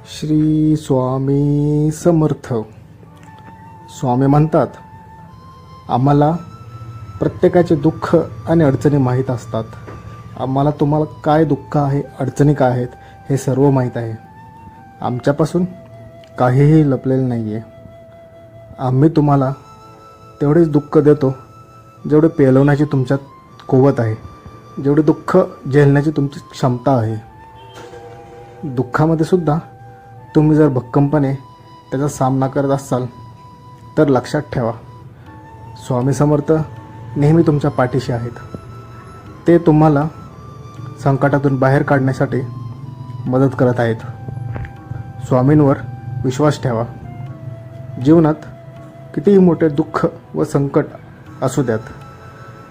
श्री स्वामी समर्थ. स्वामी म्हणतात, आम्हाला प्रत्येकाचे दुःख आणि अडचणी माहीत असतात. आम्हाला तुम्हाला काय दुःख आहे, अडचणी काय आहेत हे सर्व माहीत आहे. आमच्यापासून काहीही लपलेलं नाही आहे. आम्ही तुम्हाला तेवढेच दुःख देतो जेवढे पेलवण्याची तुमच्यात कुवत आहे, जेवढे दुःख झेलण्याची तुमची क्षमता आहे. दुःखामध्ये सुद्धा तुम्ही जर भक्कमपणे त्याचा सामना करत असाल तर लक्षात ठेवा, स्वामी समर्थ नेहमी तुमच्या पाठीशी आहेत. ते तुम्हाला संकटातून बाहेर काढण्यासाठी मदत करत आहेत. स्वामींवर विश्वास ठेवा. जीवनात कितीही मोठे दुःख व संकट असू द्यात,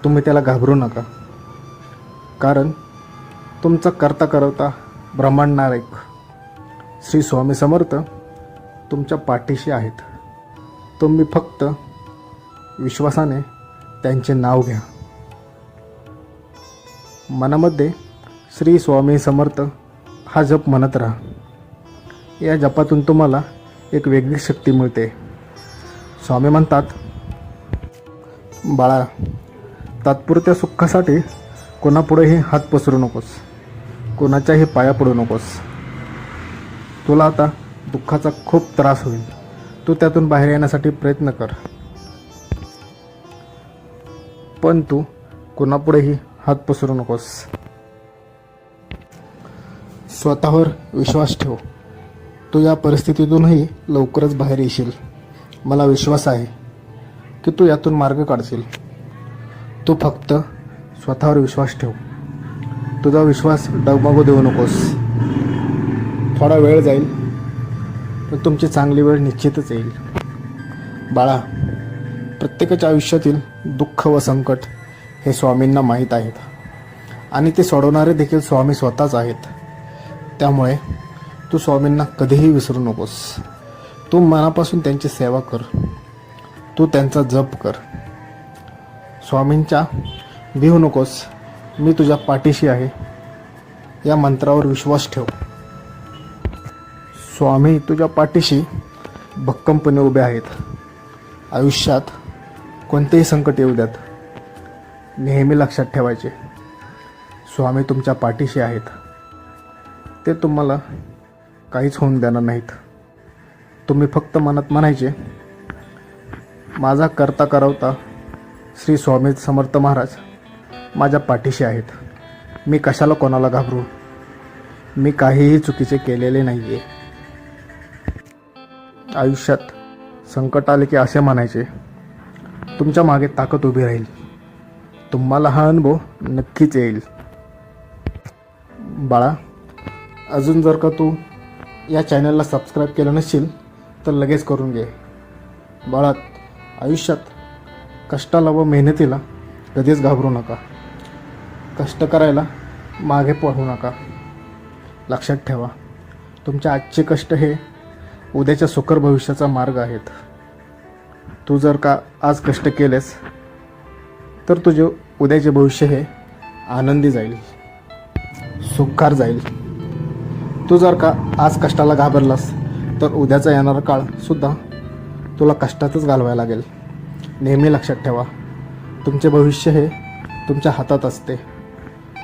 तुम्ही त्याला घाबरू नका. कारण तुमचा करता करता ब्रह्मांड नायक श्री स्वामी समर्थ तुमच्या पाठीशी आहेत. तुम्ही फक्त विश्वासाने त्यांचे नाव घ्या. मनामध्ये श्री स्वामी समर्थ हा जप म्हणत राहा. या जपातून तुम्हाला एक वेगळी शक्ती मिळते. स्वामी म्हणतात, बाळा, तात्पुरत्या सुखासाठी कोणापुढेही हात पसरू नकोस, कोणाच्याही पाया पडू नकोस. तुला आता दुःखाचा खूप त्रास होईल. तू त्यातून बाहेर येण्यासाठी प्रयत्न कर, पण तू कोणापुढेही हात पसरू नकोस. स्वतःवर विश्वास ठेव. तू या परिस्थितीतूनही लवकरच बाहेर येशील. मला विश्वास आहे की तू यातून मार्ग काढशील. तू फक्त स्वतःवर विश्वास ठेव. तुझा विश्वास डगमगू देऊ नकोस. थोडा वेळ जाईल, पण तुमची चांगली वेळ निश्चितच येईल. बाळा, प्रत्येकाच्या आयुष्यातील दुःख व संकट हे स्वामींना माहीत आहेत आणि ते सोडवणारे देखील स्वामी स्वतःच आहेत. त्यामुळे तू स्वामींना कधीही विसरू नकोस. तू मनापासून त्यांची सेवा कर. तू त्यांचा जप कर. स्वामींच्या भिवू नकोस. मी तुझ्या पाठीशी आहे या मंत्रावर विश्वास ठेव. स्वामी तुझ्या पाठीशी भक्कमपणे उभे आहेत. आयुष्यात कोणतेही संकट येऊ द्यात, नेहमी लक्षात ठेवायचे, स्वामी तुमच्या पाठीशी आहेत. ते तुम्हाला काहीच होऊन देणार नाहीत. तुम्ही फक्त मनात म्हणायचे, माझा करता करवता श्री स्वामी समर्थ महाराज माझ्या पाठीशी आहेत. मी कशाला कोणाला घाबरू. मी काहीही चुकीचे केलेले नाही आहे. आयुष्यात संकट आले की असे म्हणायचे, तुमच्या मागे ताकद उभी राहील. तुम्हाला हा अनुभव नक्कीच येईल. बाळा, अजून जर का तू या चॅनलला सबस्क्राईब केलं नसेल तर लगेच करून घे. बाळा, आयुष्यात कष्टाला व मेहनतीला कधीच घाबरू नका. कष्ट करायला मागे पळू नका. लक्षात ठेवा, तुमच्या आजचे कष्ट हे उद्याच्या सुखर भविष्याचा मार्ग आहेत. तू जर का आज कष्ट केलेस तर तुझे उद्याचे भविष्य हे आनंदी जाईल, सुखकार जाईल. तू जर का आज कष्टाला घाबरलास तर उद्याचा येणारा काळसुद्धा तुला कष्टातच घालवायला लागेल. नेहमी लक्षात ठेवा, तुमचे भविष्य हे तुमच्या हातात असते.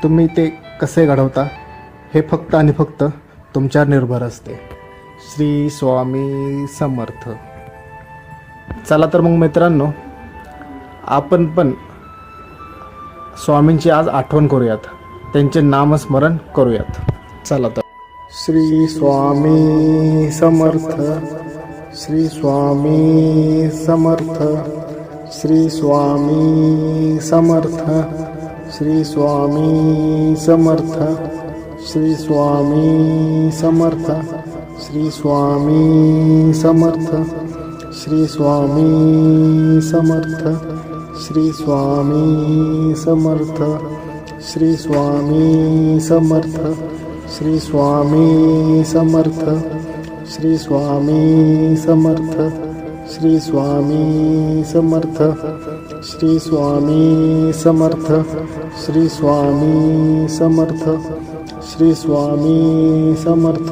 तुम्ही ते कसे घडवता हे फक्त आणि फक्त तुमच्यावर निर्भर असते. श्री स्वामी समर्थ. चला तर मग मित्रांनो, आपण पण स्वामींची आज आठवण करूयात, त्यांचे नामस्मरण करूयात. चला तर. श्री स्वामी समर्थ. श्री स्वामी समर्थ. श्री स्वामी समर्थ. श्री स्वामी समर्थ. श्री स्वामी समर्थ. श्री स्वामी समर्थ. श्री स्वामी समर्थ. श्री स्वामी समर्थ. श्री स्वामी समर्थ. श्री स्वामी समर्थ. श्री स्वामी समर्थ. श्री स्वामी समर्थ. श्री स्वामी समर्थ. श्री स्वामी समर्थ. श्री स्वामी समर्थ.